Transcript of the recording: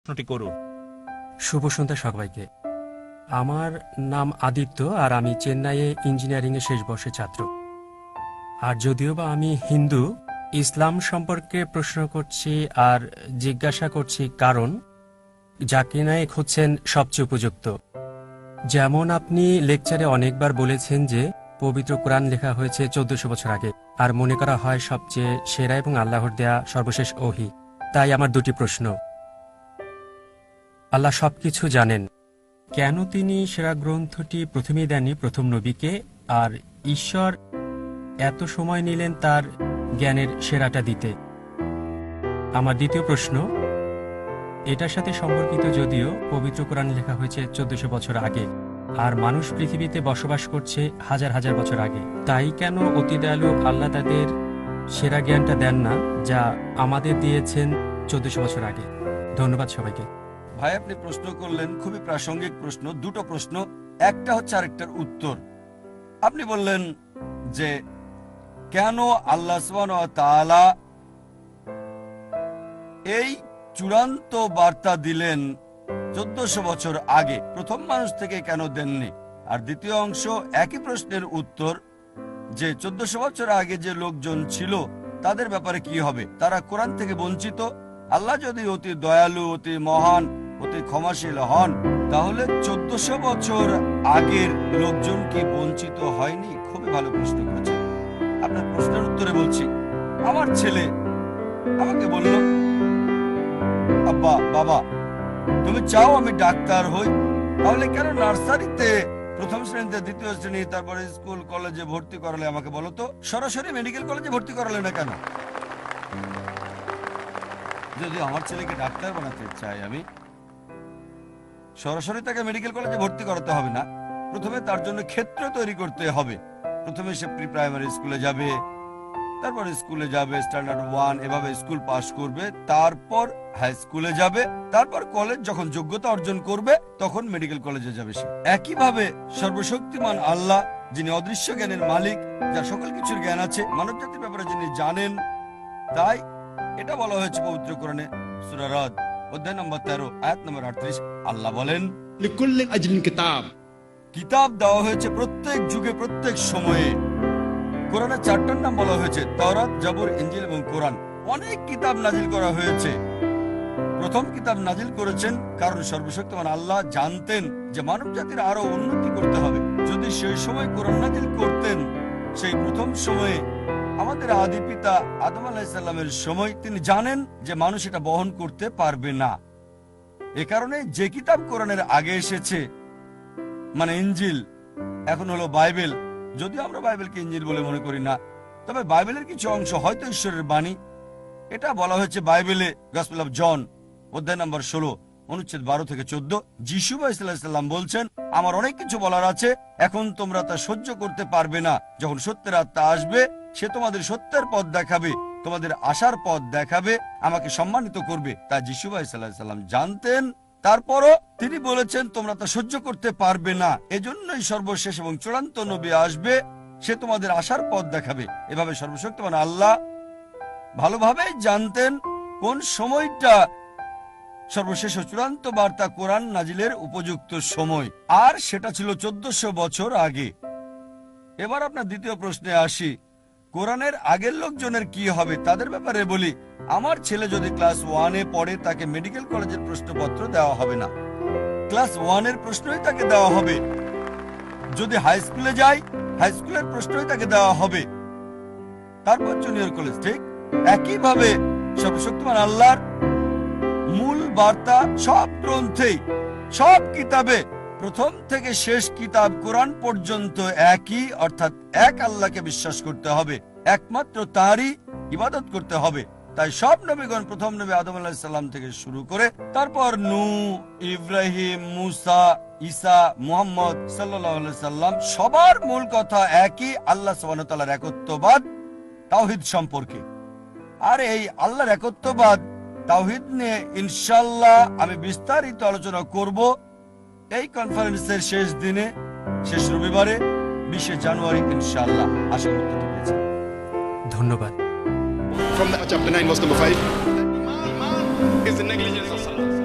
প্রশ্নটি করুন। শুভ সন্ধ্যা সবাইকে। আমার নাম আদিত্য আর আমি চেন্নাইয়ে ইঞ্জিনিয়ারিংয়ে শেষ বর্ষের ছাত্র। আর যদিও বা আমি হিন্দু, ইসলাম সম্পর্কে প্রশ্ন করছি আর জিজ্ঞাসা করছি কারণ যাকে নায়ক হচ্ছেন সবচেয়ে উপযুক্ত। যেমন আপনি লেকচারে অনেকবার বলেছেন যে পবিত্র কোরআন লেখা হয়েছে 1400 বছর আগে আর মনে করা হয় সবচেয়ে সেরা এবং আল্লাহর দেয়া সর্বশেষ ওহী। তাই আমার দুটি প্রশ্ন। আল্লাহ সবকিছু জানেন, কেন তিনি সেরা গ্রন্থটি প্রথমেই দেননি প্রথম নবীকে, আর ঈশ্বর এত সময় নিলেন তার জ্ঞানের সেরাটা দিতে? আমার দ্বিতীয় প্রশ্ন এটার সাথে সম্পর্কিত, যদিও পবিত্র কোরআন লেখা হয়েছে 1400 বছর আগে আর মানুষ পৃথিবীতে বসবাস করছে হাজার হাজার বছর আগে, তাই কেন অতি দয়ালু আল্লাহ তাদের সেরা জ্ঞানটা দেন না যা আমাদের দিয়েছেন 1400 বছর আগে? ধন্যবাদ সবাইকে। ভাই, আপনি প্রশ্ন করলেন খুবই প্রাসঙ্গিক প্রশ্ন, দুটো প্রশ্ন, একটা হচ্ছে আরেকটার উত্তর। আপনি বললেন যে কেন আল্লাহ সুবহানাহু ওয়া তাআলা এই চূড়ান্ত বার্তা দিলেন 1400 বছর আগে, প্রথম মানুষ থেকে কেন দেননি? আর দ্বিতীয় অংশ একই প্রশ্নের উত্তর, যে 1400 বছর আগে যে লোকজন ছিল তাদের ব্যাপারে কি হবে? তারা কোরআন থেকে বঞ্চিত। আল্লাহ যদি অতি দয়ালু, অতি মহান, অতি ক্ষমাশীল হন, তাহলে 1400 বছর আগের লোকজন কি বঞ্চিত হয়নি? খুবই ভালো প্রশ্ন করেছেন। আপনার প্রশ্নের উত্তরে বলছি, আমার ছেলে আমাকে বলল, আব্বা, বাবা, তুমি চাও আমি ডাক্তার হই, তাহলে কেন নার্সারিতে প্রথম শ্রেণীতে, দ্বিতীয় শ্রেণী, তারপরে স্কুল কলেজে ভর্তি করালে? আমাকে বলো তো, সরাসরি মেডিকেল কলেজে ভর্তি করালে না কেন? যদি আমার ছেলেকে ডাক্তার বানাতে চাই, আমি সরাসরি তাকে মেডিকেল কলেজে ভর্তি করাতে হবে না। প্রথমে তার জন্য ক্ষেত্র তৈরি করতে হবে। প্রথমে সে প্রি প্রাইমারি স্কুলে যাবে, তারপর স্কুলে যাবে, স্ট্যান্ডার্ড 1, এভাবে স্কুল পাস করবে, তারপর হাই স্কুলে যাবে, তারপর কলেজ যখন যোগ্যতা অর্জন করবে তখন মেডিকেল কলেজে যাবে সে। একইভাবে সর্বশক্তিমান আল্লাহ, যিনি অদৃশ্য জ্ঞানের মালিক, যার সকল কিছুর জ্ঞান আছে, মানব জাতির ব্যাপারে যিনি জানেন, তাই এটা বলা হয়েছে পবিত্র কোরআনে সূরা রাদ অধ্যায় নম্বর 13 আয়াত নম্বর 38। আল্লাহ বলেন, লিকুল্লি আজলিন কিতাব, কিতাব দেওয়া হয়েছে প্রত্যেক যুগে, প্রত্যেক সময়ে। কোরআনের 4টার নাম বলা হয়েছে তাওরাত, জাবুর, ইনজিল এবং কোরআন। অনেক কিতাব নাজিল করা হয়েছে। প্রথম কিতাব নাজিল করেছেন কারণ সর্বশক্তিমান আল্লাহ জানতেন যে মানব জাতির আরো উন্নতি করতে হবে। যদি সেই সময় কোরআন নাজিল করতেন, সেই প্রথম সময়ে আমাদের আদি পিতা আদম আলাইহিস সালামের সময়, তিনি জানেন যে মানুষ এটা বহন করতে পারবে না। এ কারণে যে কিতাব কোরআনের আগে এসেছে, মানে ইনজিল, এখন হলো বাইবেল, যদিও আমরা বাইবেলকে ইনজিল বলে মনে করি না, তবে বাইবেলের কিছু অংশ হয়তো ঈশ্বরের বাণী। এটা বলা হয়েছে বাইবেলে গসপেল অফ জন অধ্যায় নম্বর 16 অনুচ্ছেদ 12 থেকে 14। যিশু আলাইহিস বলছেন, আমার অনেক কিছু বলার আছে, এখন তোমরা তা সহ্য করতে পারবে না। যখন সত্যের আত্মা আসবে, সে তোমাদের সত্যের পথ দেখাবে, তোমাদের আশার পথ দেখাবে, আমাকে সম্মানিত করবে। তা যিশু আলাইহিস জানতেন। তারপরও তিনি বলেছেন তোমরা তা সহ্য করতে পারবে না, এজন্যই সর্বশেষ এবং চূড়ান্ত নবী আসবে, সে তোমাদের আশার পথ দেখাবে। এভাবে সর্বশক্তিমান আল্লাহ ভালোভাবে জানতেন কোন সময়টা সর্বশেষ ও চূড়ান্ত বার্তা কোরআন নাজিলের উপযুক্ত সময়, আর সেটা ছিল 1400 বছর আগে। এবার আপনার দ্বিতীয় প্রশ্নে আসি, কোরআনের আগের লোকজনের কি হবে? তাদের ব্যাপারে বলি, আমার ছেলে যদি ক্লাস 1-এ পড়ে, তাকে মেডিকেল কলেজের প্রশ্নপত্র দেওয়া হবে না, ক্লাস 1-এর প্রশ্নই তাকে দেওয়া হবে। যদি হাই স্কুলে যায়, হাই স্কুলের প্রশ্নই তাকে দেওয়া হবে, তারপর জুনিয়র কলেজ। ঠিক একইভাবে সর্বশক্তিমান আল্লাহর মূল বার্তা সব গ্রন্থেই, সব কিতাবে, প্রথম থেকে শেষ কিতাব কোরআন পর্যন্ত একই, অর্থাৎ এক আল্লাহকে বিশ্বাস করতে হবে, একমাত্র তারই ইবাদত করতে হবে। তাই সব নবীগণ, প্রথম নবী আদম আলাইহিস সালাম থেকে শুরু করে, তারপর নূহ, ইব্রাহিম, মুসা, ঈসা, মুহাম্মদ সাল্লাল্লাহু আলাইহি সাল্লাম, সবার মূল কথা একই, আল্লাহ সুবহানাহু ওয়া তাআলার একত্ববাদ, তাওহীদ সম্পর্কে। আর এই আল্লাহর একত্ববাদ, তাওহীদ নিয়ে ইনশাআল্লাহ আমি বিস্তারিত আলোচনা করব এই কনফারেন্সের শেষ দিনে, শেষ রবিবারে 20 জানুয়ারি ইনশাআল্লাহ। আশা করতে পেরেছি। ধন্যবাদ। from the chapter 9 verse number 5 is the negligence of salah.